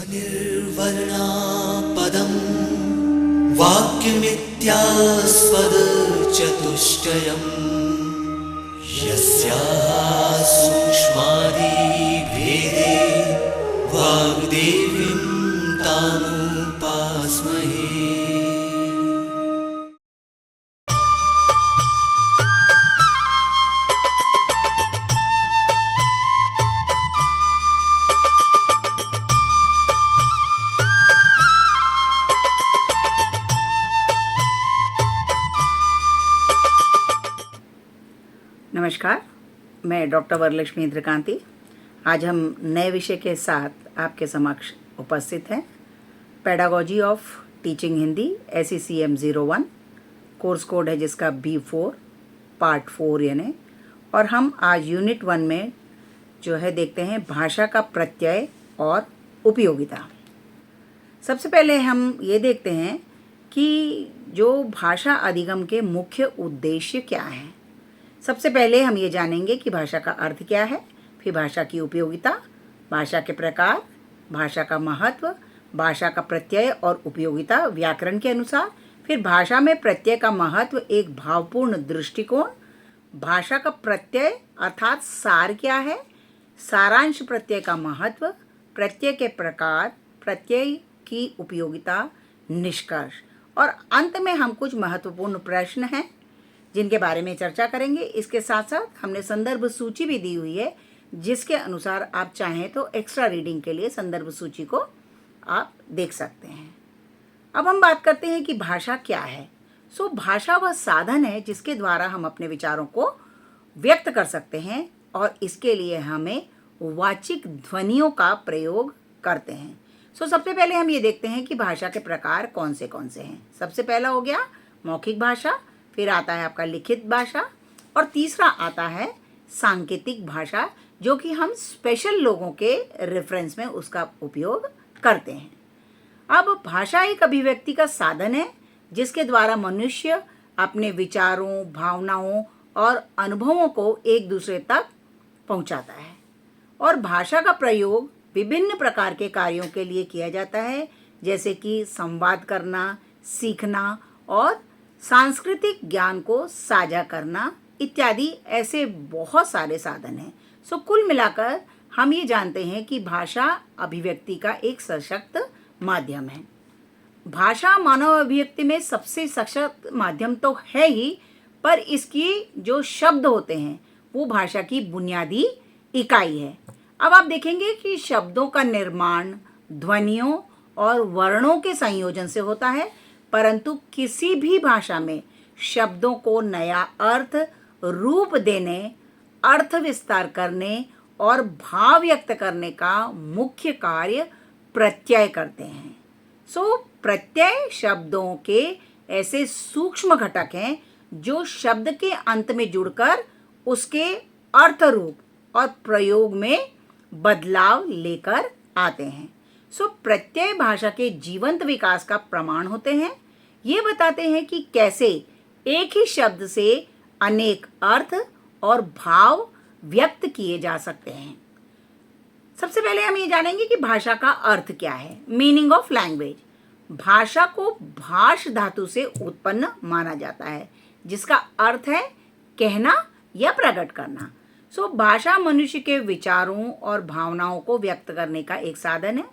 निर्वर्णा पदं वाक्यमित्यास्पदचतुष्टयम् यस्याः सूक्ष्मादिभेदे वाग्देवीं तामुपास्महे। नमस्कार, मैं डॉक्टर वरलक्ष्मी इंद्रकांति। आज हम नए विषय के साथ आपके समक्ष उपस्थित हैं। Pedagogy of teaching Hindi SECM 01 course code है जिसका B4 पार्ट 4 यानी। और हम आज यूनिट 1 में जो है देखते हैं भाषा का प्रत्यय और उपयोगिता। सबसे पहले हम ये देखते हैं कि जो भाषा अधिगम के मुख्य उद्देश्य क्या हैं। सबसे पहले हम ये जानेंगे कि भाषा का अर्थ क्या है, फिर भाषा की उपयोगिता, भाषा के प्रकार, भाषा का महत्व, भाषा का प्रत्यय और उपयोगिता व्याकरण के अनुसार, फिर भाषा में प्रत्यय का महत्व एक भावपूर्ण दृष्टिकोण, भाषा का प्रत्यय अर्थात सार क्या है, सारांश प्रत्यय का महत्व, प्रत्यय के प्रकार, प्रत्यय की उपयोगिता, निष्कर्ष और अंत में हम कुछ महत्वपूर्ण प्रश्न हैं जिनके बारे में चर्चा करेंगे। इसके साथ साथ हमने संदर्भ सूची भी दी हुई है जिसके अनुसार आप चाहें तो एक्स्ट्रा रीडिंग के लिए संदर्भ सूची को आप देख सकते हैं। अब हम बात करते हैं कि भाषा क्या है। भाषा वह साधन है जिसके द्वारा हम अपने विचारों को व्यक्त कर सकते हैं और इसके लिए हमें वाचिक ध्वनियों का प्रयोग करते हैं। सबसे पहले हम ये देखते हैं कि भाषा के प्रकार कौन से हैं। सबसे पहला हो गया मौखिक भाषा, फिर आता है आपका लिखित भाषा और तीसरा आता है सांकेतिक भाषा, जो कि हम स्पेशल लोगों के रेफरेंस में उसका उपयोग करते हैं। अब भाषा एक अभिव्यक्ति का साधन है जिसके द्वारा मनुष्य अपने विचारों, भावनाओं और अनुभवों को एक दूसरे तक पहुंचाता है और भाषा का प्रयोग विभिन्न प्रकार के कार्यों के लिए किया जाता है, जैसे कि संवाद करना, सीखना और सांस्कृतिक ज्ञान को साझा करना इत्यादि। ऐसे बहुत सारे साधन हैं। कुल मिलाकर हम ये जानते हैं कि भाषा अभिव्यक्ति का एक सशक्त माध्यम है। भाषा मानव अभिव्यक्ति में सबसे सशक्त माध्यम तो है ही, पर इसकी जो शब्द होते हैं वो भाषा की बुनियादी इकाई है। अब आप देखेंगे कि शब्दों का निर्माण ध्वनियों और वर्णों के संयोजन से होता है, परंतु किसी भी भाषा में शब्दों को नया अर्थ, रूप देने, अर्थ विस्तार करने और भाव व्यक्त करने का मुख्य कार्य प्रत्यय करते हैं। प्रत्यय शब्दों के ऐसे सूक्ष्म घटक हैं जो शब्द के अंत में जुड़कर उसके अर्थ, रूप और प्रयोग में बदलाव लेकर आते हैं। प्रत्यय भाषा के जीवंत विकास का प्रमाण होते हैं। ये बताते हैं कि कैसे एक ही शब्द से अनेक अर्थ और भाव व्यक्त किए जा सकते हैं। सबसे पहले हम ये जानेंगे कि भाषा का अर्थ क्या है। Meaning of language. भाषा को भाष धातु से उत्पन्न माना जाता है जिसका अर्थ है कहना या प्रकट करना। भाषा मनुष्य के विचारों और भावनाओं को व्यक्त करने का एक साधन है।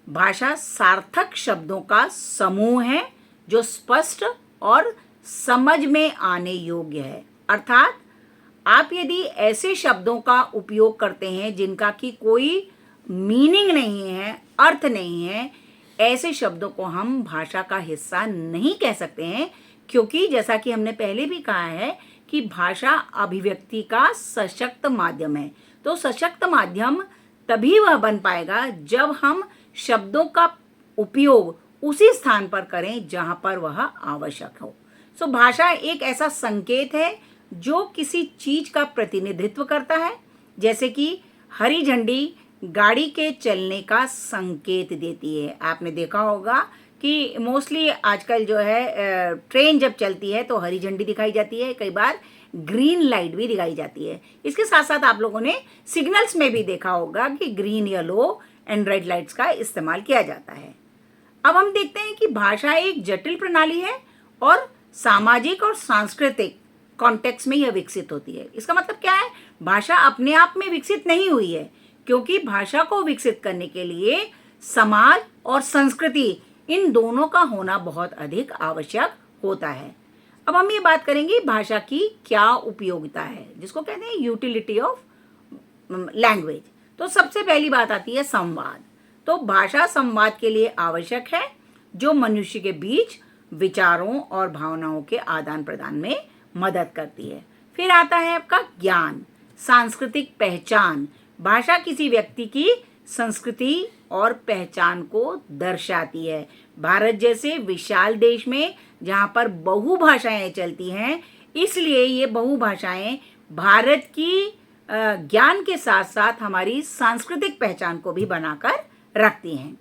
भाषा सार्थक शब्दों का समूह है जो स्पष्ट और समझ में आने योग्य है। अर्थात आप यदि ऐसे शब्दों का उपयोग करते हैं जिनका कि कोई मीनिंग नहीं है, अर्थ नहीं है, ऐसे शब्दों को हम भाषा का हिस्सा नहीं कह सकते हैं, क्योंकि जैसा कि हमने पहले भी कहा है कि भाषा अभिव्यक्ति का सशक्त माध्यम है। सशक्त माध्यम तभी वह बन पाएगा जब हम शब्दों का उपयोग उसी स्थान पर करें जहां पर वह आवश्यक हो। भाषा एक ऐसा संकेत है जो किसी चीज का प्रतिनिधित्व करता है, जैसे कि हरी झंडी गाड़ी के चलने का संकेत देती है। आपने देखा होगा कि मोस्टली आजकल जो है ट्रेन जब चलती है तो हरी झंडी दिखाई जाती है, कई बार ग्रीन लाइट भी दिखाई जाती है। इसके साथ साथ आप लोगों ने सिग्नल्स में भी देखा होगा कि green, yellow and red lights का इस्तेमाल किया जाता है। अब हम देखते हैं कि भाषा एक जटिल प्रणाली है और सामाजिक और सांस्कृतिक कॉन्टेक्स्ट में यह विकसित होती है। इसका मतलब क्या है? भाषा अपने आप में विकसित नहीं हुई है, क्योंकि भाषा को विकसित करने के लिए समाज और संस्कृति इन दोनों का होना बहुत अधिक आवश्यक होता है। अब हम ये बात करेंगे भाषा की क्या उपयोगिता है, जिसको कहते हैं यूटिलिटी ऑफ लैंग्वेज। तो सबसे पहली बात आती है संवाद। तो भाषा संवाद के लिए आवश्यक है, जो मनुष्य के बीच विचारों और भावनाओं के आदान प्रदान में मदद करती है। फिर आता है आपका ज्ञान, सांस्कृतिक पहचान। भाषा किसी व्यक्ति की संस्कृति और पहचान को दर्शाती है। भारत जैसे विशाल देश में जहाँ पर बहुभाषाएं चलती हैं, इसलिए ये बहुभाषाएं भारत की ज्ञान के साथ साथ हमारी सांस्कृतिक पहचान को भी बनाकर रखती हैं।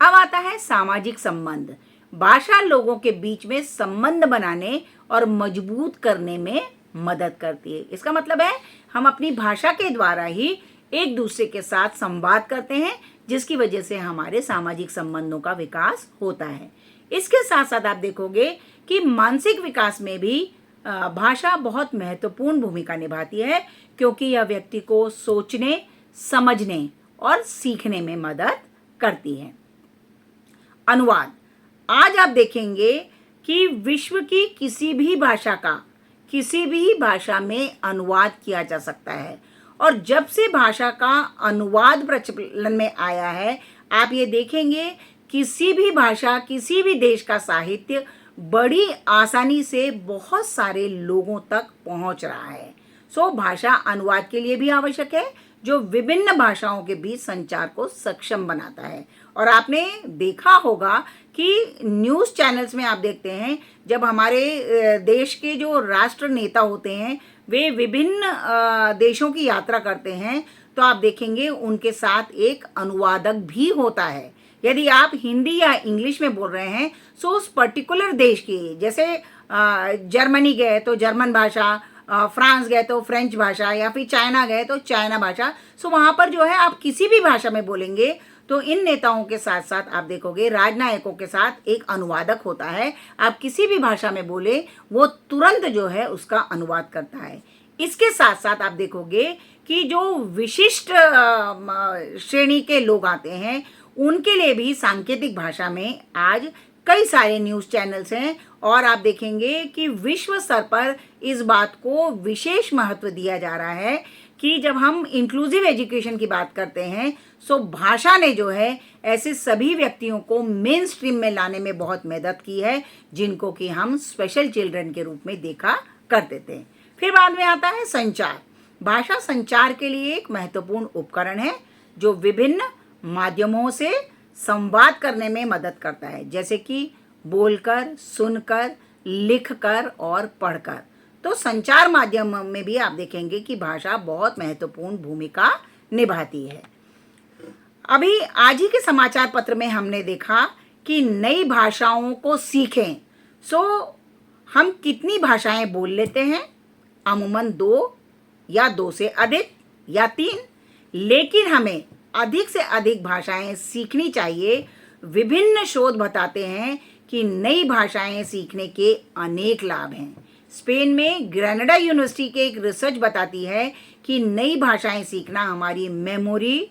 अब आता है सामाजिक संबंध। भाषा लोगों के बीच में संबंध बनाने और मजबूत करने में मदद करती है। इसका मतलब है हम अपनी भाषा के द्वारा ही एक दूसरे के साथ संवाद करते हैं, जिसकी वजह से हमारे सामाजिक संबंधों का विकास होता है। इसके साथ साथ आप देखोगे कि मानसिक विकास में भी भाषा बहुत महत्वपूर्ण भूमिका निभाती है, क्योंकि यह व्यक्ति को सोचने, समझने और सीखने में मदद करती है। अनुवाद। आज आप देखेंगे कि विश्व की किसी भी भाषा का किसी भी भाषा में अनुवाद किया जा सकता है, और जब से भाषा का अनुवाद प्रचलन में आया है, आप ये देखेंगे किसी भी भाषा, किसी भी देश का साहित्य बड़ी आसानी से बहुत सारे लोगों तक पहुंच रहा है। सो भाषा अनुवाद के लिए भी आवश्यक है, जो विभिन्न भाषाओं के बीच संचार को सक्षम बनाता है। और आपने देखा होगा कि न्यूज़ चैनल्स में आप देखते हैं, जब हमारे देश के जो राष्ट्र नेता होते हैं वे विभिन्न देशों की यात्रा करते हैं, तो आप देखेंगे उनके साथ एक अनुवादक भी होता है। यदि आप हिंदी या इंग्लिश में बोल रहे हैं, सो उस पर्टिकुलर देश की, जैसे जर्मनी गए तो जर्मन भाषा, फ्रांस गए तो फ्रेंच भाषा, या फिर चाइना गए तो चाइना भाषा, सो वहाँ पर जो है आप किसी भी भाषा में बोलेंगे तो इन नेताओं के साथ साथ आप देखोगे राजनयिकों के साथ एक अनुवादक होता है। आप किसी भी भाषा में बोले, वो तुरंत जो है उसका अनुवाद करता है। इसके साथ साथ आप देखोगे कि जो विशिष्ट श्रेणी के लोग आते हैं, उनके लिए भी सांकेतिक भाषा में आज कई सारे न्यूज़ चैनल्स हैं, और आप देखेंगे कि विश्व स्तर पर इस बात को विशेष महत्व दिया जा रहा है कि जब हम इंक्लूसिव एजुकेशन की बात करते हैं, सो भाषा ने जो है ऐसे सभी व्यक्तियों को मेन स्ट्रीम में लाने में बहुत मदद की है, जिनको कि हम स्पेशल चिल्ड्रन के रूप में देखा करते थे। फिर बाद में आता है संचार। भाषा संचार के लिए एक महत्वपूर्ण उपकरण है, जो विभिन्न माध्यमों से संवाद करने में मदद करता है, जैसे कि बोलकर, सुनकर, लिखकर और पढ़कर। तो संचार माध्यम में भी आप देखेंगे कि भाषा बहुत महत्वपूर्ण भूमिका निभाती है। अभी आज ही के समाचार पत्र में हमने देखा कि नई भाषाओं को सीखें। सो हम कितनी भाषाएं बोल लेते हैं? अमूमन 2 या 2 से अधिक या 3, लेकिन हमें अधिक से अधिक भाषाएं सीखनी चाहिए। विभिन्न शोध बताते हैं कि नई भाषाएं सीखने के अनेक लाभ हैं। स्पेन में ग्रेनाडा यूनिवर्सिटी के एक रिसर्च बताती है कि नई भाषाएं सीखना हमारी मेमोरी,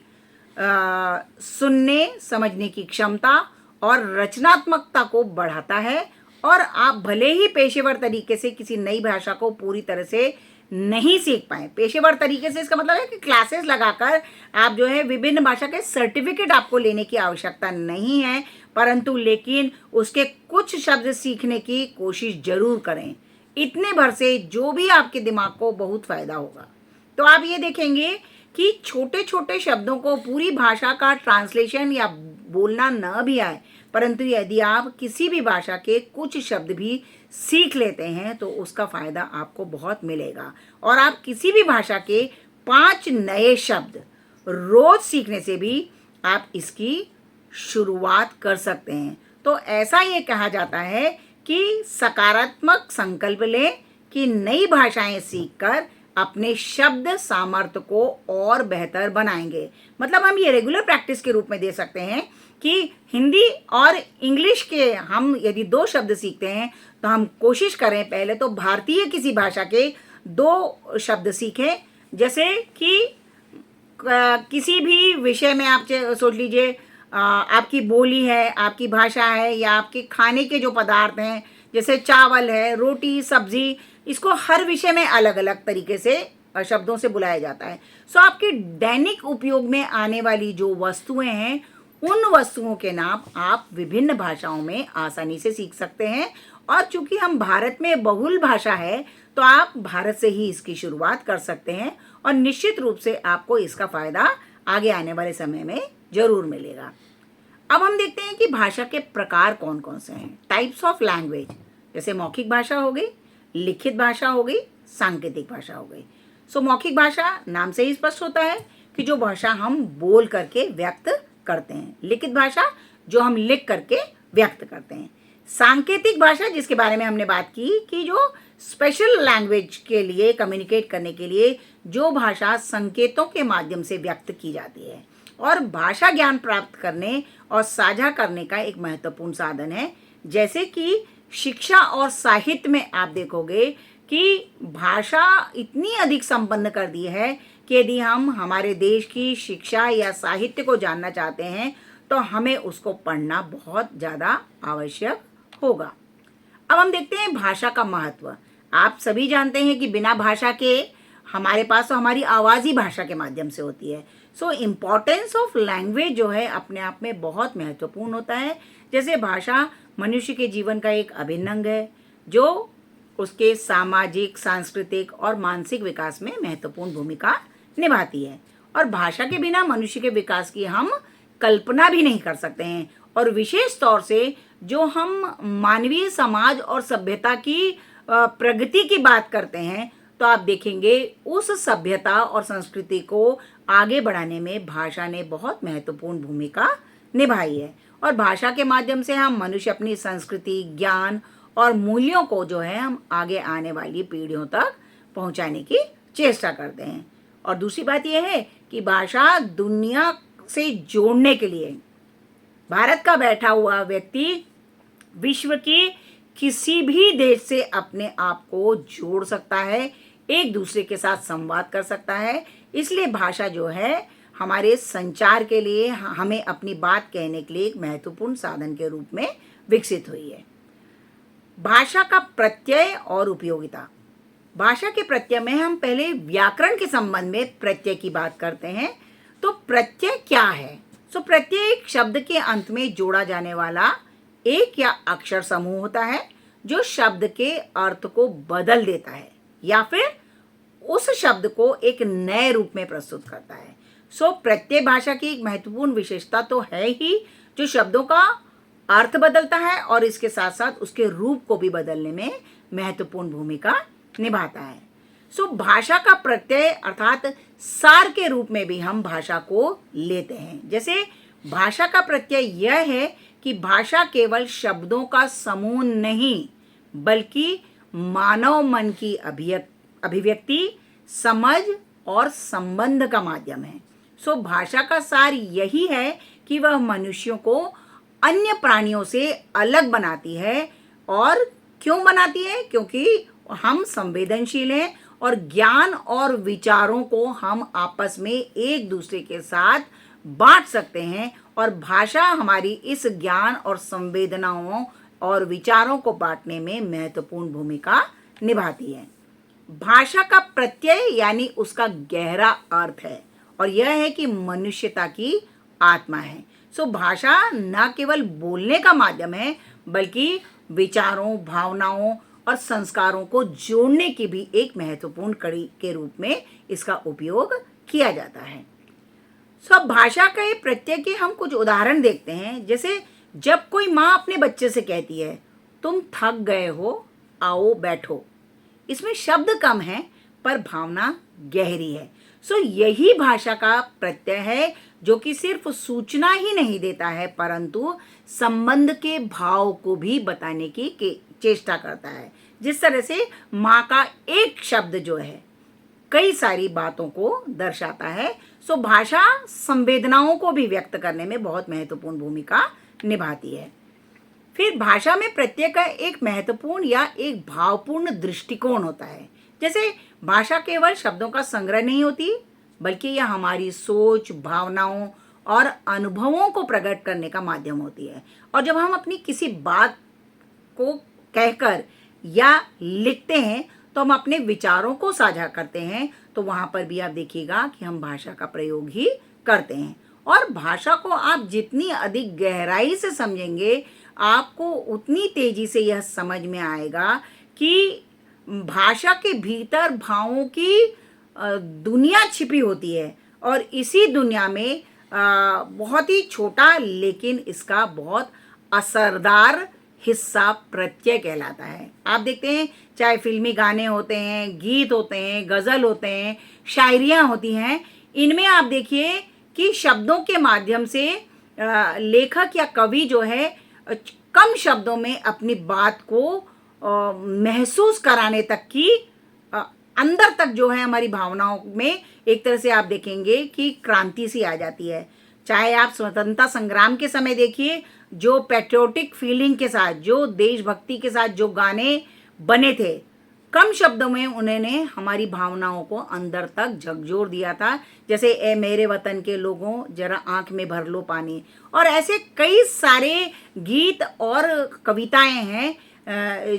सुनने समझने की क्षमता और रचनात्मकता को बढ़ाता है। और आप भले ही पेशेवर तरीके से किसी नई भाषा को पूरी तरह से नहीं सीख पाए, पेशेवर तरीके से इसका मतलब है कि क्लासेस लगाकर आप जो है विभिन्न भाषा के सर्टिफिकेट आपको लेने की आवश्यकता नहीं है, परंतु लेकिन उसके कुछ शब्द सीखने की कोशिश जरूर करें। इतने भर से जो भी आपके दिमाग को बहुत फायदा होगा। तो आप ये देखेंगे कि छोटे छोटे शब्दों को पूरी भाषा का ट्रांसलेशन या बोलना न भी आए, परंतु यदि आप किसी भी भाषा के कुछ शब्द भी सीख लेते हैं तो उसका फ़ायदा आपको बहुत मिलेगा। और आप किसी भी भाषा के 5 नए शब्द रोज़ सीखने से भी आप इसकी शुरुआत कर सकते हैं। तो ऐसा ये कहा जाता है कि सकारात्मक संकल्प लें कि नई भाषाएं सीखकर अपने शब्द सामर्थ्य को और बेहतर बनाएंगे। मतलब हम ये रेगुलर प्रैक्टिस के रूप में दे सकते हैं कि हिंदी और इंग्लिश के हम यदि 2 शब्द सीखते हैं तो हम कोशिश करें पहले तो भारतीय किसी भाषा के 2 शब्द सीखें। जैसे कि किसी भी विषय में आप सोच लीजिए, आपकी बोली है, आपकी भाषा है, या आपके खाने के जो पदार्थ हैं जैसे चावल है, रोटी, सब्जी, इसको हर विषय में अलग अलग तरीके से शब्दों से बुलाया जाता है। सो आपके दैनिक उपयोग में आने वाली जो वस्तुएं हैं उन वस्तुओं के नाम आप विभिन्न भाषाओं में आसानी से सीख सकते हैं। और चूंकि हम भारत में बहुल भाषा है तो आप भारत से ही इसकी शुरुआत कर सकते हैं और निश्चित रूप से आपको इसका फायदा आगे आने वाले समय में जरूर मिलेगा। अब हम देखते हैं कि भाषा के प्रकार कौन कौन से हैं। टाइप्स ऑफ लैंग्वेज, जैसे मौखिक भाषा हो गई, लिखित भाषा हो गई, सांकेतिक भाषा हो गई। सो मौखिक भाषा नाम से ही स्पष्ट होता है कि जो भाषा हम बोल करके व्यक्त करते हैं। लिखित भाषा जो हम लिख करके व्यक्त करते हैं। सांकेतिक भाषा जिसके बारे में हमने बात की कि जो स्पेशल लैंग्वेज के लिए कम्युनिकेट करने के लिए जो भाषा संकेतों के माध्यम से व्यक्त की जाती है और भाषा ज्ञान प्राप्त करने और साझा करने का एक महत्वपूर्ण साधन है। जैसे कि शिक्षा और साहित्य में आप देखोगे कि भाषा इतनी अधिक संपन्न कर दी है कि यदि हम हमारे देश की शिक्षा या साहित्य को जानना चाहते हैं तो हमें उसको पढ़ना बहुत ज़्यादा आवश्यक होगा। अब हम देखते हैं भाषा का महत्व। आप सभी जानते हैं कि बिना भाषा के हमारे पास तो हमारी आवाज़ ही भाषा के माध्यम से होती है। सो इम्पॉर्टेंस ऑफ लैंग्वेज जो है अपने आप में बहुत महत्वपूर्ण होता है। जैसे भाषा मनुष्य के जीवन का एक अभिन्न अंग है जो उसके सामाजिक, सांस्कृतिक और मानसिक विकास में महत्वपूर्ण भूमिका निभाती है। और भाषा के बिना मनुष्य के विकास की हम कल्पना भी नहीं कर सकते हैं। और विशेष तौर से जो हम मानवीय समाज और सभ्यता की प्रगति की बात करते हैं तो आप देखेंगे उस सभ्यता और संस्कृति को आगे बढ़ाने में भाषा ने बहुत महत्वपूर्ण भूमिका निभाई है। और भाषा के माध्यम से हम मनुष्य अपनी संस्कृति, ज्ञान और मूल्यों को जो है हम आगे आने वाली पीढ़ियों तक पहुंचाने की चेष्टा करते हैं। और दूसरी बात यह है कि भाषा दुनिया से जोड़ने के लिए भारत का बैठा हुआ व्यक्ति विश्व के किसी भी देश से अपने आप को जोड़ सकता है, एक दूसरे के साथ संवाद कर सकता है। इसलिए भाषा जो है हमारे संचार के लिए, हमें अपनी बात कहने के लिए एक महत्वपूर्ण साधन के रूप में विकसित हुई है। भाषा का प्रत्यय और उपयोगिता। भाषा के प्रत्यय में हम पहले व्याकरण के संबंध में प्रत्यय की बात करते हैं। तो प्रत्यय क्या है? सो प्रत्यय एक शब्द के अंत में जोड़ा जाने वाला एक या अक्षर समूह होता है जो शब्द के अर्थ को बदल देता है या फिर उस शब्द को एक नए रूप में प्रस्तुत करता है। सो प्रत्यय भाषा की एक महत्वपूर्ण विशेषता तो है ही जो शब्दों का अर्थ बदलता है और इसके साथ साथ उसके रूप को भी बदलने में महत्वपूर्ण भूमिका निभाता है। सो भाषा का प्रत्यय अर्थात सार के रूप में भी हम भाषा को लेते हैं। जैसे भाषा का प्रत्यय यह है कि भाषा केवल शब्दों का समूह नहीं बल्कि मानव मन की अभिव्यक्ति, समझ और संबंध का माध्यम है। सो भाषा का सार यही है कि वह मनुष्यों को अन्य प्राणियों से अलग बनाती है। और क्यों बनाती है? क्योंकि हम संवेदनशील हैं और ज्ञान और विचारों को हम आपस में एक दूसरे के साथ बांट सकते हैं और भाषा हमारी इस ज्ञान और संवेदनाओं और विचारों को बांटने में महत्वपूर्ण भूमिका निभाती है। भाषा का प्रत्यय यानी उसका गहरा अर्थ है और यह है कि मनुष्यता की आत्मा है। सो भाषा न केवल बोलने का माध्यम है बल्कि विचारों, भावनाओं और संस्कारों को जोड़ने की भी एक महत्वपूर्ण कड़ी के रूप में इसका उपयोग किया जाता है। सो भाषा के प्रत्यय के हम कुछ उदाहरण देखते हैं। जैसे जब कोई माँ अपने बच्चे से कहती है तुम थक गए हो, आओ बैठो। इसमें शब्द कम है पर भावना गहरी है। सो यही भाषा का प्रत्यय है जो कि सिर्फ सूचना ही नहीं देता है परंतु संबंध के भाव को भी बताने की चेष्टा करता है। जिस तरह से माँ का एक शब्द जो है कई सारी बातों को दर्शाता है। सो भाषा संवेदनाओं को भी व्यक्त करने में बहुत महत्वपूर्ण भूमिका निभाती है। फिर भाषा में प्रत्यय का एक महत्वपूर्ण या एक भावपूर्ण दृष्टिकोण होता है। जैसे भाषा केवल शब्दों का संग्रह नहीं होती, बल्कि यह हमारी सोच, भावनाओं और अनुभवों को प्रकट करने का माध्यम होती है। और जब हम अपनी किसी बात को कहकर या लिखते हैं तो हम अपने विचारों को साझा करते हैं, तो वहाँ पर भी आप देखिएगा कि हम भाषा का प्रयोग ही करते हैं। और भाषा को आप जितनी अधिक गहराई से समझेंगे, आपको उतनी तेजी से यह समझ में आएगा कि भाषा के भीतर भावों की दुनिया छिपी होती है और इसी दुनिया में बहुत ही छोटा लेकिन इसका बहुत असरदार हिस्सा प्रत्यय कहलाता है। आप देखते हैं चाहे फिल्मी गाने होते हैं, गीत होते हैं, गज़ल होते हैं, शायरियाँ होती हैं, इनमें आप देखिए कि शब्दों के माध्यम से लेखक या कवि जो है कम शब्दों में अपनी बात को महसूस कराने तक की अंदर तक जो है हमारी भावनाओं में एक तरह से आप देखेंगे कि क्रांति सी आ जाती है। चाहे आप स्वतंत्रता संग्राम के समय देखिए, जो पैट्रियोटिक फीलिंग के साथ, जो देशभक्ति के साथ जो गाने बने थे, कम शब्दों में उन्होंने हमारी भावनाओं को अंदर तक झकझोर दिया था। जैसे ए मेरे वतन के लोगों जरा आंख में भर लो पानी, और ऐसे कई सारे गीत और कविताएं हैं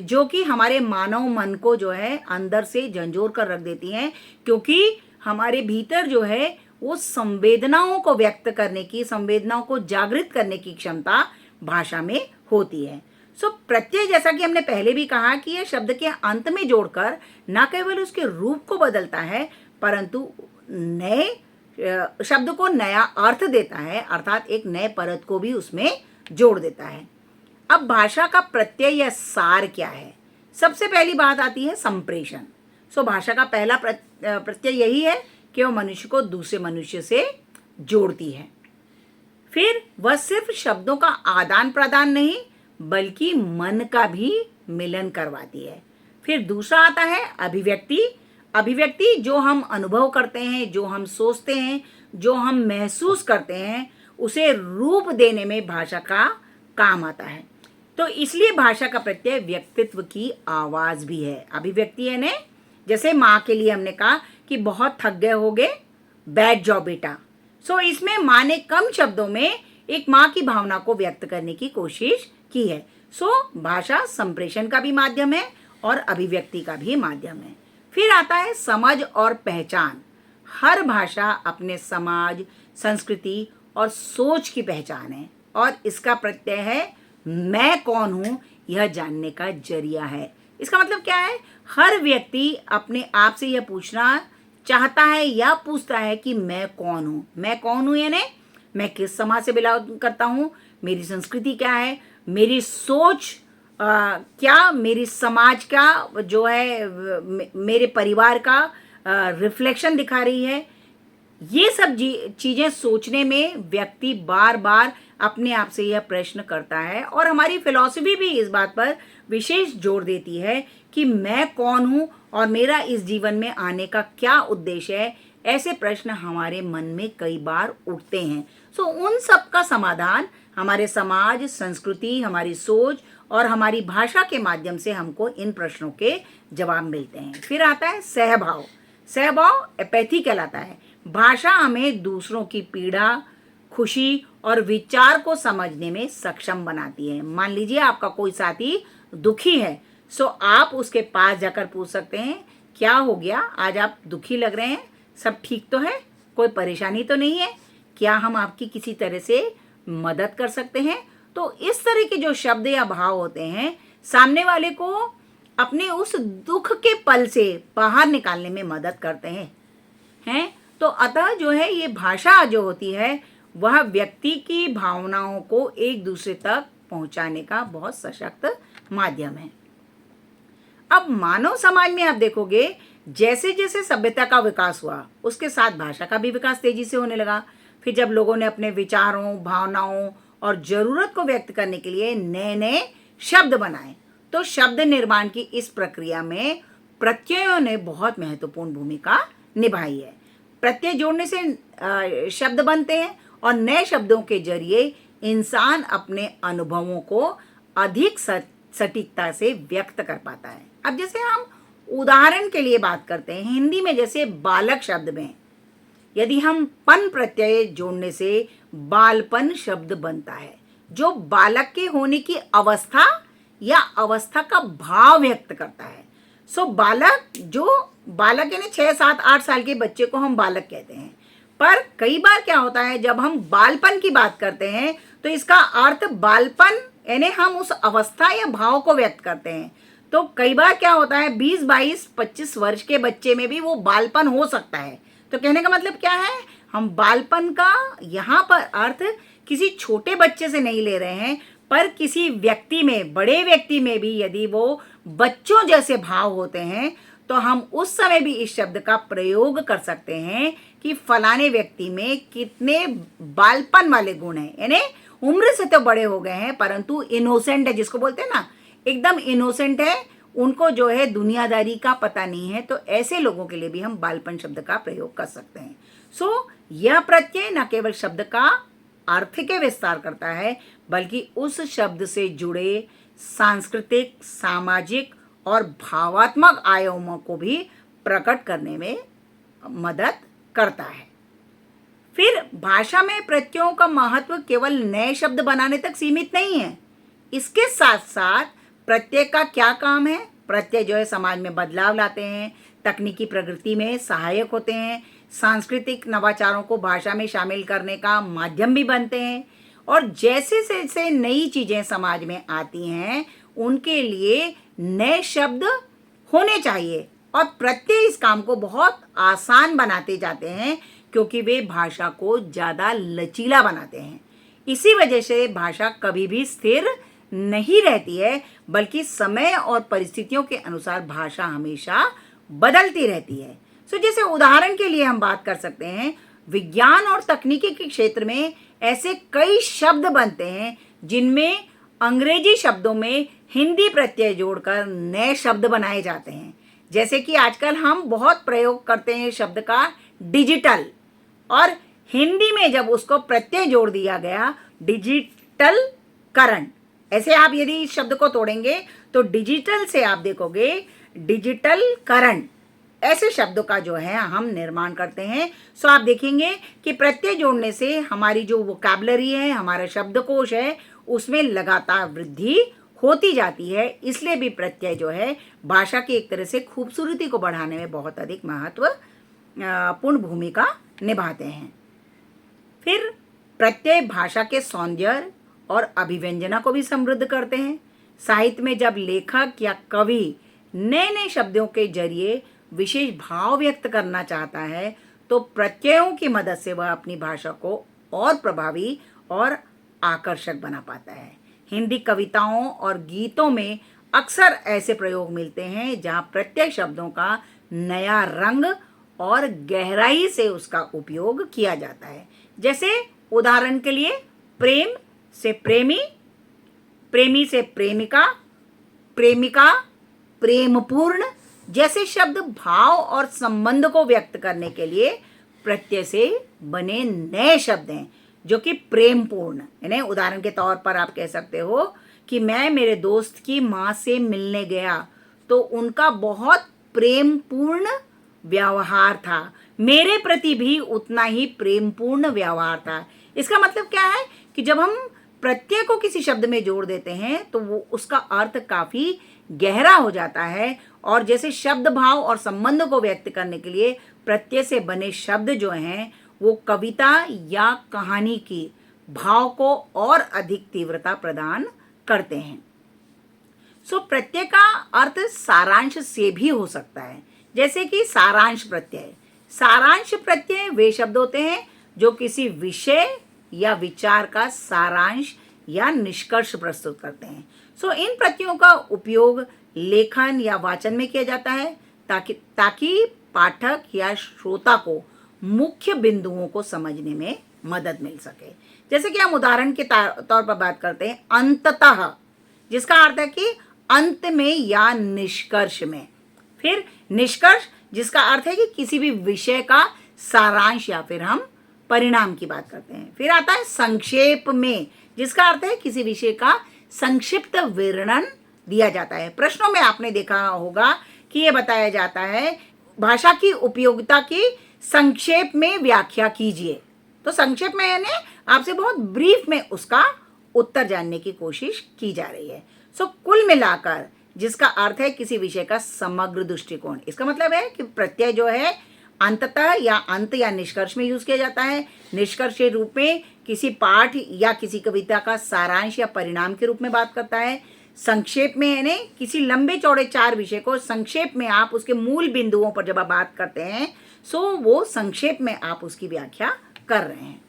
जो कि हमारे मानव मन को जो है अंदर से झंझोर कर रख देती हैं, क्योंकि हमारे भीतर जो है वो संवेदनाओं को व्यक्त करने की, संवेदनाओं को जागृत करने की क्षमता भाषा में होती है। सो प्रत्यय, जैसा कि हमने पहले भी कहा कि यह शब्द के अंत में जोड़कर न केवल उसके रूप को बदलता है, परंतु नए शब्द को नया अर्थ देता है, अर्थात एक नए परत को भी उसमें जोड़ देता है। अब भाषा का प्रत्यय या सार क्या है? सबसे पहली बात आती है संप्रेषण। सो भाषा का पहला प्रत्यय यही है कि वह मनुष्य को दूसरे मनुष्य से जोड़ती है। फिर वह सिर्फ शब्दों का आदान प्रदान नहीं, बल्कि मन का भी मिलन करवाती है। फिर दूसरा आता है अभिव्यक्ति। अभिव्यक्ति जो हम अनुभव करते हैं, जो हम सोचते हैं, जो हम महसूस करते हैं, उसे रूप देने में भाषा का काम आता है। तो इसलिए भाषा का प्रत्यय व्यक्तित्व की आवाज भी है। अभिव्यक्ति है ने, जैसे माँ के लिए हमने कहा कि बहुत थक गए होगे, बैठ जाओ बेटा। सो इसमें माँ ने कम शब्दों में एक माँ की भावना को व्यक्त करने की कोशिश की है। सो भाषा संप्रेषण का भी माध्यम है और अभिव्यक्ति का भी माध्यम है। फिर आता है समझ और पहचान। हर भाषा अपने समाज, संस्कृति और सोच की पहचान है, और इसका प्रत्यय है मैं कौन हूं, यह जानने का जरिया है। इसका मतलब क्या है? हर व्यक्ति अपने आप से यह पूछना चाहता है या पूछता है कि मैं कौन हूं। मैं कौन हूं यानी मैं किस समाज से बिलोंग करता हूं, मेरी संस्कृति क्या है, मेरी सोच क्या, मेरी समाज का जो है मेरे परिवार का रिफ्लेक्शन दिखा रही है। ये सब चीज़ें सोचने में व्यक्ति बार बार अपने आप से यह प्रश्न करता है, और हमारी फिलॉसफी भी इस बात पर विशेष जोर देती है कि मैं कौन हूँ और मेरा इस जीवन में आने का क्या उद्देश्य है। ऐसे प्रश्न हमारे मन में कई बार उठते हैं। सो उन सब का समाधान हमारे समाज, संस्कृति, हमारी सोच और हमारी भाषा के माध्यम से हमको इन प्रश्नों के जवाब मिलते हैं। फिर आता है सहभाव। सहभाव एपैथी कहलाता है। भाषा हमें दूसरों की पीड़ा, खुशी और विचार को समझने में सक्षम बनाती है। मान लीजिए आपका कोई साथी दुखी है, सो आप उसके पास जाकर पूछ सकते हैं क्या हो गया, आज आप दुखी लग रहे हैं, सब ठीक तो है, कोई परेशानी तो नहीं है, क्या हम आपकी किसी तरह से मदद कर सकते हैं। तो इस तरह के जो शब्द या भाव होते हैं, सामने वाले को अपने उस दुख के पल से बाहर निकालने में मदद करते हैं। तो अतः जो है ये भाषा जो होती है वह व्यक्ति की भावनाओं को एक दूसरे तक पहुंचाने का बहुत सशक्त माध्यम है। अब मानव समाज में आप देखोगे जैसे जैसे सभ्यता का विकास हुआ, उसके साथ भाषा का भी विकास तेजी से होने लगा। फिर जब लोगों ने अपने विचारों, भावनाओं और जरूरत को व्यक्त करने के लिए नए नए शब्द बनाए, तो शब्द निर्माण की इस प्रक्रिया में प्रत्ययों ने बहुत महत्वपूर्ण भूमिका निभाई है। प्रत्यय जोड़ने से शब्द बनते हैं और नए शब्दों के जरिए इंसान अपने अनुभवों को अधिक सटीकता से व्यक्त कर पाता है। अब जैसे हम उदाहरण के लिए बात करते हैं, हिंदी में जैसे बालक शब्द में यदि हम पन प्रत्यय जोड़ने से बालपन शब्द बनता है, जो बालक के होने की अवस्था या अवस्था का भाव व्यक्त करता है। सो बालक, जो बालक यानी 6, 7, 8 साल के बच्चे को हम बालक कहते हैं। पर कई बार क्या होता है, जब हम बालपन की बात करते हैं तो इसका अर्थ बालपन यानी हम उस अवस्था या भाव को व्यक्त करते हैं। तो कई बार क्या होता है, 20, 22, 25 वर्ष के बच्चे में भी वो बालपन हो सकता है। तो कहने का मतलब क्या है, हम बालपन का यहाँ पर अर्थ किसी छोटे बच्चे से नहीं ले रहे हैं, पर किसी व्यक्ति में, बड़े व्यक्ति में भी यदि वो बच्चों जैसे भाव होते हैं तो हम उस समय भी इस शब्द का प्रयोग कर सकते हैं कि फलाने व्यक्ति में कितने बालपन वाले गुण हैं। यानी उम्र से तो बड़े हो गए हैं परंतु इनोसेंट है, जिसको बोलते हैं ना, एकदम इनोसेंट है, उनको जो है दुनियादारी का पता नहीं है। तो ऐसे लोगों के लिए भी हम बालपन शब्द का प्रयोग कर सकते हैं। सो यह प्रत्यय न केवल शब्द का अर्थ के विस्तार करता है बल्कि उस शब्द से जुड़े सांस्कृतिक, सामाजिक और भावात्मक आयामों को भी प्रकट करने में मदद करता है। फिर भाषा में प्रत्ययों का महत्व केवल नए शब्द बनाने तक सीमित नहीं है। इसके साथ साथ प्रत्यय का क्या काम है? प्रत्यय जो है समाज में बदलाव लाते हैं, तकनीकी प्रगति में सहायक होते हैं, सांस्कृतिक नवाचारों को भाषा में शामिल करने का माध्यम भी बनते हैं और जैसे जैसे नई चीज़ें समाज में आती हैं उनके लिए नए शब्द होने चाहिए और प्रत्यय इस काम को बहुत आसान बनाते जाते हैं क्योंकि वे भाषा को ज़्यादा लचीला बनाते हैं। इसी वजह से भाषा कभी भी स्थिर नहीं रहती है बल्कि समय और परिस्थितियों के अनुसार भाषा हमेशा बदलती रहती है। सो जैसे उदाहरण के लिए हम बात कर सकते हैं, विज्ञान और तकनीकी के क्षेत्र में ऐसे कई शब्द बनते हैं जिनमें अंग्रेजी शब्दों में हिंदी प्रत्यय जोड़कर नए शब्द बनाए जाते हैं। जैसे कि आजकल हम बहुत प्रयोग करते हैं शब्द का डिजिटल, और हिंदी में जब उसको प्रत्यय जोड़ दिया गया डिजिटल करण। ऐसे आप यदि इस शब्द को तोड़ेंगे तो डिजिटल से आप देखोगे डिजिटल करण, ऐसे शब्दों का जो है हम निर्माण करते हैं। सो आप देखेंगे कि प्रत्यय जोड़ने से हमारी जो वोकैबुलरी है, हमारा शब्दकोश है, उसमें लगातार वृद्धि होती जाती है। इसलिए भी प्रत्यय जो है भाषा की एक तरह से खूबसूरती को बढ़ाने में बहुत अधिक महत्वपूर्ण भूमिका निभाते हैं। फिर प्रत्यय भाषा के सौंदर्य और अभिव्यंजना को भी समृद्ध करते हैं। साहित्य में जब लेखक या कवि नए नए शब्दों के जरिए विशेष भाव व्यक्त करना चाहता है तो प्रत्ययों की मदद से वह अपनी भाषा को और प्रभावी और आकर्षक बना पाता है। हिंदी कविताओं और गीतों में अक्सर ऐसे प्रयोग मिलते हैं जहां प्रत्यय शब्दों का नया रंग और गहराई से उसका उपयोग किया जाता है। जैसे उदाहरण के लिए प्रेम से प्रेमी, प्रेमी से प्रेमिका, प्रेमिका प्रेमपूर्ण जैसे शब्द भाव और संबंध को व्यक्त करने के लिए प्रत्यय से बने नए शब्द हैं जो कि प्रेमपूर्ण। यानी उदाहरण के तौर पर आप कह सकते हो कि मैं मेरे दोस्त की माँ से मिलने गया तो उनका बहुत प्रेमपूर्ण व्यवहार था, मेरे प्रति भी उतना ही प्रेमपूर्ण व्यवहार था। इसका मतलब क्या है कि जब हम प्रत्यय को किसी शब्द में जोड़ देते हैं तो वो उसका अर्थ काफ़ी गहरा हो जाता है और जैसे शब्द भाव और संबंध को व्यक्त करने के लिए प्रत्यय से बने शब्द जो हैं वो कविता या कहानी की भाव को और अधिक तीव्रता प्रदान करते हैं। सो प्रत्यय का अर्थ सारांश से भी हो सकता है, जैसे कि सारांश प्रत्यय। सारांश प्रत्यय वे शब्द होते हैं जो किसी विषय या विचार का सारांश या निष्कर्ष प्रस्तुत करते हैं। सो इन प्रत्ययों का उपयोग लेखन या वाचन में किया जाता है ताकि पाठक या श्रोता को मुख्य बिंदुओं को समझने में मदद मिल सके। जैसे कि हम उदाहरण के तौर पर बात करते हैं अंततः, जिसका अर्थ है कि अंत में या निष्कर्ष में। फिर निष्कर्ष जिसका अर्थ है कि किसी भी विषय का सारांश या फिर हम परिणाम की बात करते हैं। फिर आता है संक्षेप में, जिसका अर्थ है किसी विषय का संक्षिप्त विवरण दिया जाता है। प्रश्नों में आपने देखा होगा कि ये बताया जाता है भाषा की उपयोगिता की संक्षेप में व्याख्या कीजिए। तो संक्षेप में यानी आपसे बहुत ब्रीफ में उसका उत्तर जानने की कोशिश की जा रही है। सो कुल मिलाकर जिसका अर्थ है किसी विषय का समग्र दृष्टिकोण, इसका मतलब है कि प्रत्यय जो है अंततः या अंत या निष्कर्ष में यूज किया जाता है। निष्कर्ष के रूप में किसी पाठ या किसी कविता का सारांश या परिणाम के रूप में बात करता है। संक्षेप में यानी किसी लंबे चौड़े 4 विषय को संक्षेप में आप उसके मूल बिंदुओं पर जब आप बात करते हैं सो वो संक्षेप में आप उसकी व्याख्या कर रहे हैं।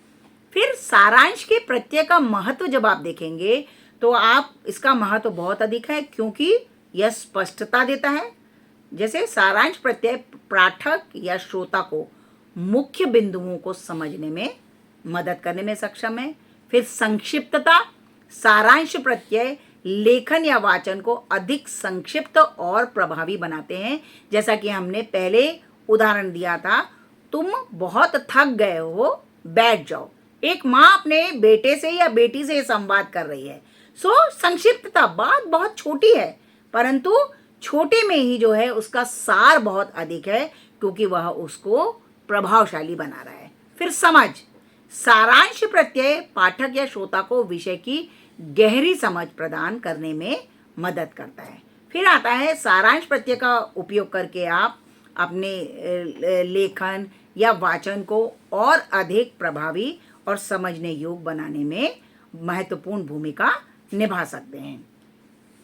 फिर सारांश के प्रत्यय का महत्व जब आप देखेंगे तो आप इसका महत्व बहुत अधिक है, क्योंकि यह स्पष्टता देता है। जैसे सारांश प्रत्यय पाठक या श्रोता को मुख्य बिंदुओं को समझने में मदद करने में सक्षम है। फिर संक्षिप्तता, सारांश प्रत्यय लेखन या वाचन को अधिक संक्षिप्त और प्रभावी बनाते हैं। जैसा कि हमने पहले उदाहरण दिया था, तुम बहुत थक गए हो, बैठ जाओ। एक माँ अपने बेटे से या बेटी से संवाद कर रही है। सो संक्षिप्तता, बात बहुत छोटी है परंतु छोटे में ही जो है उसका सार बहुत अधिक है, क्योंकि वह उसको प्रभावशाली बना रहा है। फिर समझ, सारांश प्रत्यय पाठक या श्रोता को विषय की गहरी समझ प्रदान करने में मदद करता है। फिर आता है सारांश प्रत्यय का उपयोग करके आप अपने लेखन या वाचन को और अधिक प्रभावी और समझने योग्य बनाने में महत्वपूर्ण भूमिका निभा सकते हैं।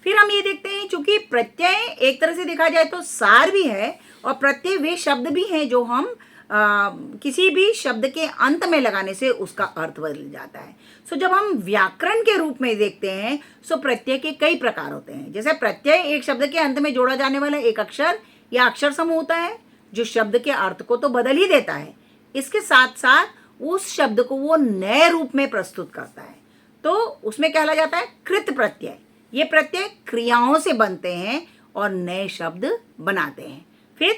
फिर हम ये देखते हैं, चूंकि प्रत्यय एक तरह से देखा जाए तो सार भी है और प्रत्यय वे शब्द भी हैं जो हम किसी भी शब्द के अंत में लगाने से उसका अर्थ बदल जाता है। सो जब हम व्याकरण के रूप में देखते हैं सो प्रत्यय के कई प्रकार होते हैं। जैसे प्रत्यय एक शब्द के अंत में जोड़ा जाने वाला एक अक्षर या अक्षर समूह होता है जो शब्द के अर्थ को तो बदल ही देता है, इसके साथ साथ उस शब्द को वो नए रूप में प्रस्तुत करता है, तो उसमें कहला जाता है कृत प्रत्यय। ये प्रत्यय क्रियाओं से बनते हैं और नए शब्द बनाते हैं। फिर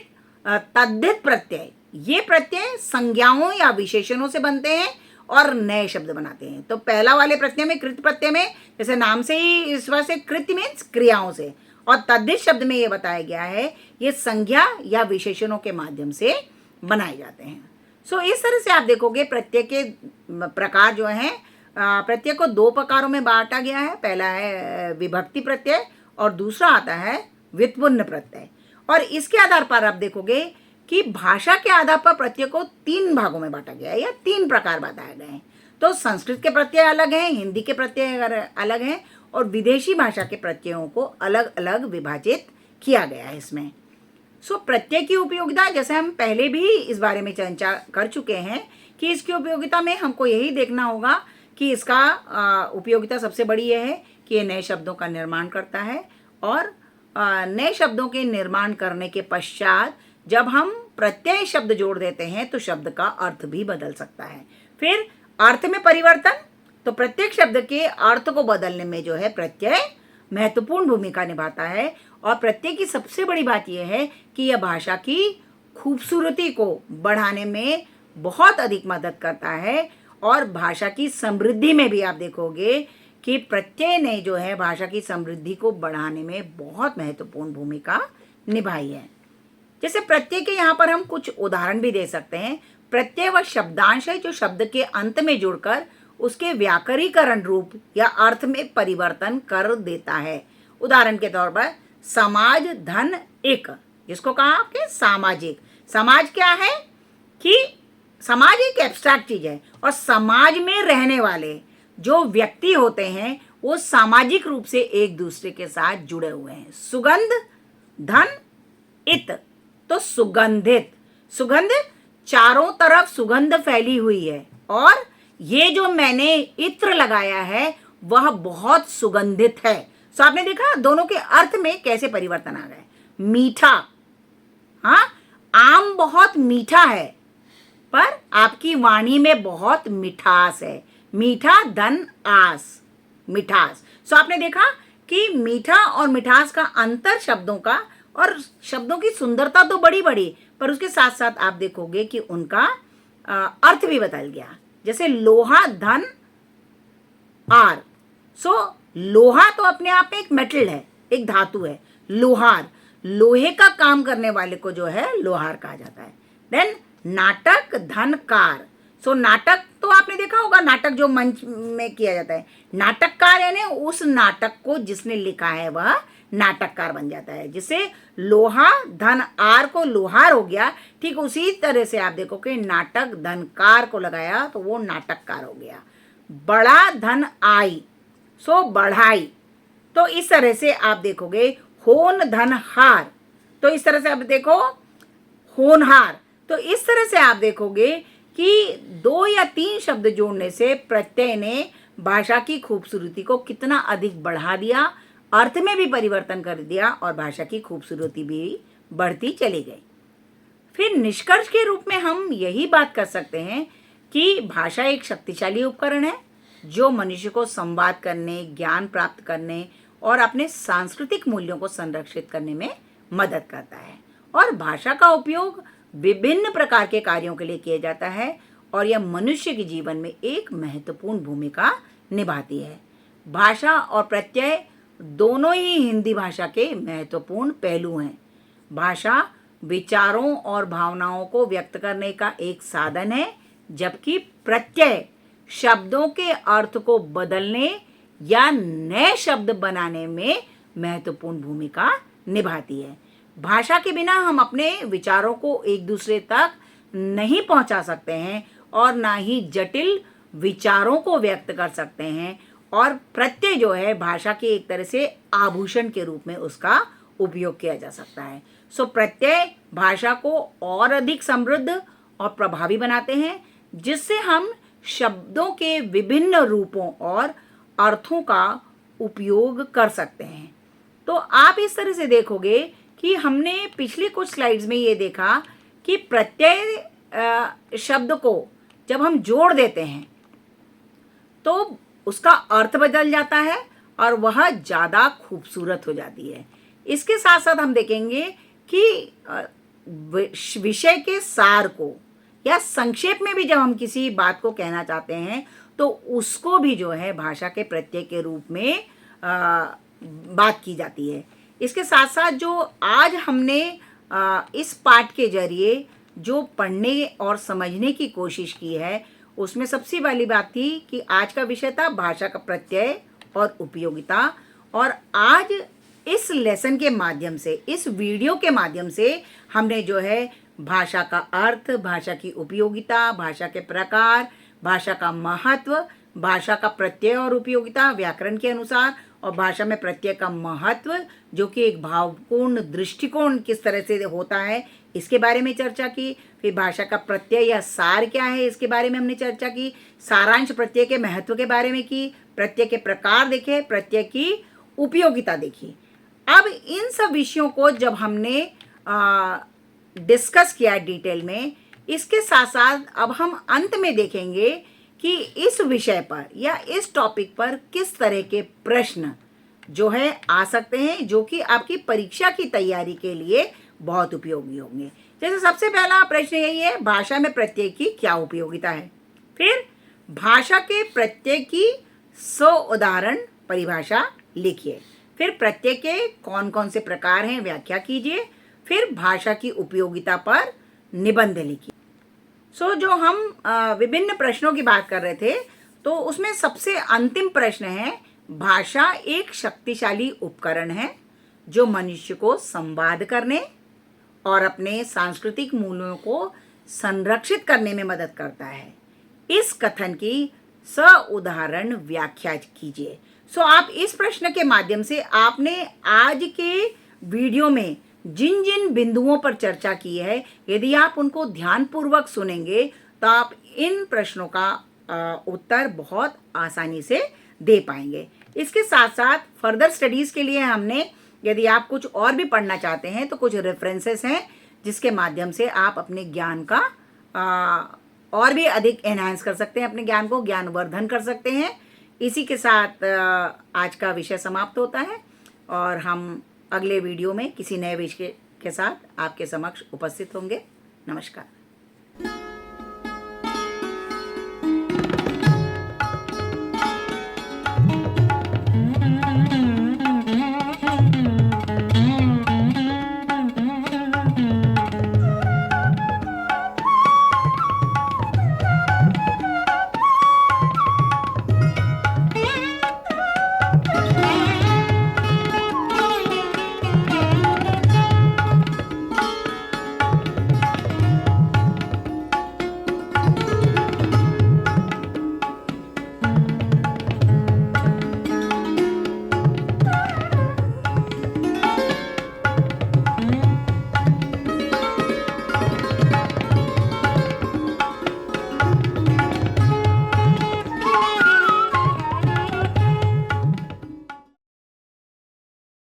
तद्धित प्रत्यय, ये प्रत्यय संज्ञाओं या विशेषणों से बनते हैं और नए शब्द बनाते हैं। तो पहला वाले प्रत्यय में, कृत प्रत्यय में, जैसे नाम से ही इस वजह से कृत मीन्स क्रियाओं से, और तद्धित शब्द में ये बताया गया है ये संज्ञा या विशेषणों के माध्यम से बनाए जाते हैं। सो इस तरह से आप देखोगे प्रत्यय के प्रकार जो हैं, प्रत्यय को 2 प्रकारों में बांटा गया है। पहला है विभक्ति प्रत्यय और दूसरा आता है व्युत्पन्न प्रत्यय। और इसके आधार पर आप देखोगे कि भाषा के आधार पर प्रत्यय को 3 भागों में बांटा गया है या 3 प्रकार बताए गए हैं। तो संस्कृत के प्रत्यय अलग हैं, हिंदी के प्रत्यय अलग हैं और विदेशी भाषा के प्रत्ययों को अलग अलग विभाजित किया गया है इसमें। सो प्रत्यय की उपयोगिता, जैसे हम पहले भी इस बारे में चर्चा कर चुके हैं कि इसकी उपयोगिता में हमको यही देखना होगा कि इसका उपयोगिता सबसे बड़ी यह है कि ये नए शब्दों का निर्माण करता है और नए शब्दों के निर्माण करने के पश्चात जब हम प्रत्यय शब्द जोड़ देते हैं तो शब्द का अर्थ भी बदल सकता है। फिर अर्थ में परिवर्तन, तो प्रत्येक शब्द के अर्थ को बदलने में जो है प्रत्यय महत्वपूर्ण भूमिका निभाता है। और प्रत्यय की सबसे बड़ी बात यह है कि यह भाषा की खूबसूरती को बढ़ाने में बहुत अधिक मदद करता है और भाषा की समृद्धि में भी आप देखोगे कि प्रत्यय ने जो है भाषा की समृद्धि को बढ़ाने में बहुत महत्वपूर्ण भूमिका निभाई है। जैसे प्रत्यय के यहाँ पर हम कुछ उदाहरण भी दे सकते हैं। प्रत्यय वह शब्दांश है जो शब्द के अंत में जुड़कर उसके व्याकरणीकरण रूप या अर्थ में परिवर्तन कर देता है। उदाहरण के तौर पर समाज धन एक, जिसको कहा आपके सामाजिक। समाज क्या है कि समाज एक एब्स्ट्रैक्ट चीज है और समाज में रहने वाले जो व्यक्ति होते हैं वो सामाजिक रूप से एक दूसरे के साथ जुड़े हुए हैं। सुगंध धन इत, तो सुगंधित, सुगंध चारों तरफ सुगंध फैली हुई है और ये जो मैंने इत्र लगाया है वह बहुत सुगंधित है। सो आपने देखा दोनों के अर्थ में कैसे परिवर्तन आ गए। मीठा, हाँ, आम बहुत मीठा है पर आपकी वाणी में बहुत मिठास है। मीठा धन आस, मिठास। सो आपने देखा कि मीठा और मिठास का अंतर शब्दों का, और शब्दों की सुंदरता तो बड़ी बड़ी पर उसके साथ साथ आप देखोगे कि उनका अर्थ भी बदल गया। जैसे लोहा धन आर, सो लोहा तो अपने आप में एक मेटल है, एक धातु है। लोहार, लोहे का काम करने वाले को जो है लोहार कहा जाता है। देन नाटक धनकार, सो नाटक तो आपने देखा होगा, नाटक जो मंच में किया जाता है, नाटककार यानी उस नाटक को जिसने लिखा है वह नाटककार बन जाता है। जिसे लोहा धन आर को लोहार हो गया, ठीक उसी तरह से आप देखो कि नाटक धनकार को लगाया तो वो नाटककार हो गया। बड़ा धन आई, सो बढ़ाई, तो इस तरह से आप देखोगे। होन धन हार, तो इस तरह से आप देखो होनहार। तो इस तरह से आप देखोगे कि 2 या 3 शब्द जोड़ने से प्रत्यय ने भाषा की खूबसूरती को कितना अधिक बढ़ा दिया, अर्थ में भी परिवर्तन कर दिया और भाषा की खूबसूरती भी बढ़ती चली गई। फिर निष्कर्ष के रूप में हम यही बात कर सकते हैं कि भाषा एक शक्तिशाली उपकरण है जो मनुष्य को संवाद करने, ज्ञान प्राप्त करने और अपने सांस्कृतिक मूल्यों को संरक्षित करने में मदद करता है। और भाषा का उपयोग विभिन्न प्रकार के कार्यों के लिए किया जाता है और यह मनुष्य के जीवन में एक महत्वपूर्ण भूमिका निभाती है। भाषा और प्रत्यय दोनों ही हिंदी भाषा के महत्वपूर्ण पहलू हैं। भाषा विचारों और भावनाओं को व्यक्त करने का एक साधन है, जबकि प्रत्यय शब्दों के अर्थ को बदलने या नए शब्द बनाने में महत्वपूर्ण भूमिका निभाती है। भाषा के बिना हम अपने विचारों को एक दूसरे तक नहीं पहुंचा सकते हैं और ना ही जटिल विचारों को व्यक्त कर सकते हैं। और प्रत्यय जो है भाषा के एक तरह से आभूषण के रूप में उसका उपयोग किया जा सकता है। सो प्रत्यय भाषा को और अधिक समृद्ध और प्रभावी बनाते हैं, जिससे हम शब्दों के विभिन्न रूपों और अर्थों का उपयोग कर सकते हैं। तो आप इस तरह से देखोगे कि हमने पिछली कुछ स्लाइड्स में ये देखा कि प्रत्यय शब्द को जब हम जोड़ देते हैं तो उसका अर्थ बदल जाता है और वह ज़्यादा खूबसूरत हो जाती है। इसके साथ साथ हम देखेंगे कि विषय के सार को या संक्षेप में भी जब हम किसी बात को कहना चाहते हैं तो उसको भी जो है भाषा के प्रत्यय के रूप में बात की जाती है। इसके साथ साथ जो आज हमने इस पाठ के जरिए जो पढ़ने और समझने की कोशिश की है, उसमें सबसे पहली बात थी कि आज का विषय था भाषा का प्रत्यय और उपयोगिता। और आज इस लेसन के माध्यम से, इस वीडियो के माध्यम से हमने जो है भाषा का अर्थ, भाषा की उपयोगिता, भाषा के प्रकार, भाषा का महत्व, भाषा का प्रत्यय और उपयोगिता व्याकरण के अनुसार, और भाषा में प्रत्यय का महत्व जो कि एक भावपूर्ण दृष्टिकोण किस तरह से होता है इसके बारे में चर्चा की। फिर भाषा का प्रत्यय या सार क्या है इसके बारे में हमने चर्चा की। सारांश प्रत्यय के महत्व के बारे में की, प्रत्यय के प्रकार देखे, प्रत्यय की उपयोगिता देखी। अब इन सब विषयों को जब हमने डिस्कस किया डिटेल में, इसके साथ साथ अब हम अंत में देखेंगे कि इस विषय पर या इस टॉपिक पर किस तरह के प्रश्न जो है आ सकते हैं जो कि आपकी परीक्षा की तैयारी के लिए बहुत उपयोगी होंगे। जैसे सबसे पहला प्रश्न यही है, भाषा में प्रत्यय की क्या उपयोगिता है। फिर भाषा के प्रत्यय की 100 उदाहरण परिभाषा लिखिए। फिर प्रत्यय के कौन कौन से प्रकार हैं व्याख्या कीजिए। फिर भाषा की उपयोगिता पर निबंध लिखिए। जो हम विभिन्न प्रश्नों की बात कर रहे थे तो उसमें सबसे अंतिम प्रश्न है, भाषा एक शक्तिशाली उपकरण है जो मनुष्य को संवाद करने और अपने सांस्कृतिक मूल्यों को संरक्षित करने में मदद करता है। इस कथन की उदाहरण व्याख्या कीजिए। आप इस प्रश्न के माध्यम से आपने आज के वीडियो में जिन जिन बिंदुओं पर चर्चा की है, यदि आप उनको ध्यानपूर्वक सुनेंगे तो आप इन प्रश्नों का उत्तर बहुत आसानी से दे पाएंगे। इसके साथ साथ फर्दर स्टडीज़ के लिए हमने, यदि आप कुछ और भी पढ़ना चाहते हैं तो कुछ रेफरेंसेस हैं जिसके माध्यम से आप अपने ज्ञान का और भी अधिक एनहांस कर सकते हैं, अपने ज्ञान को ज्ञानवर्धन कर सकते हैं। इसी के साथ आज का विषय समाप्त होता है और हम अगले वीडियो में किसी नए विषय के साथ आपके समक्ष उपस्थित होंगे। नमस्कार।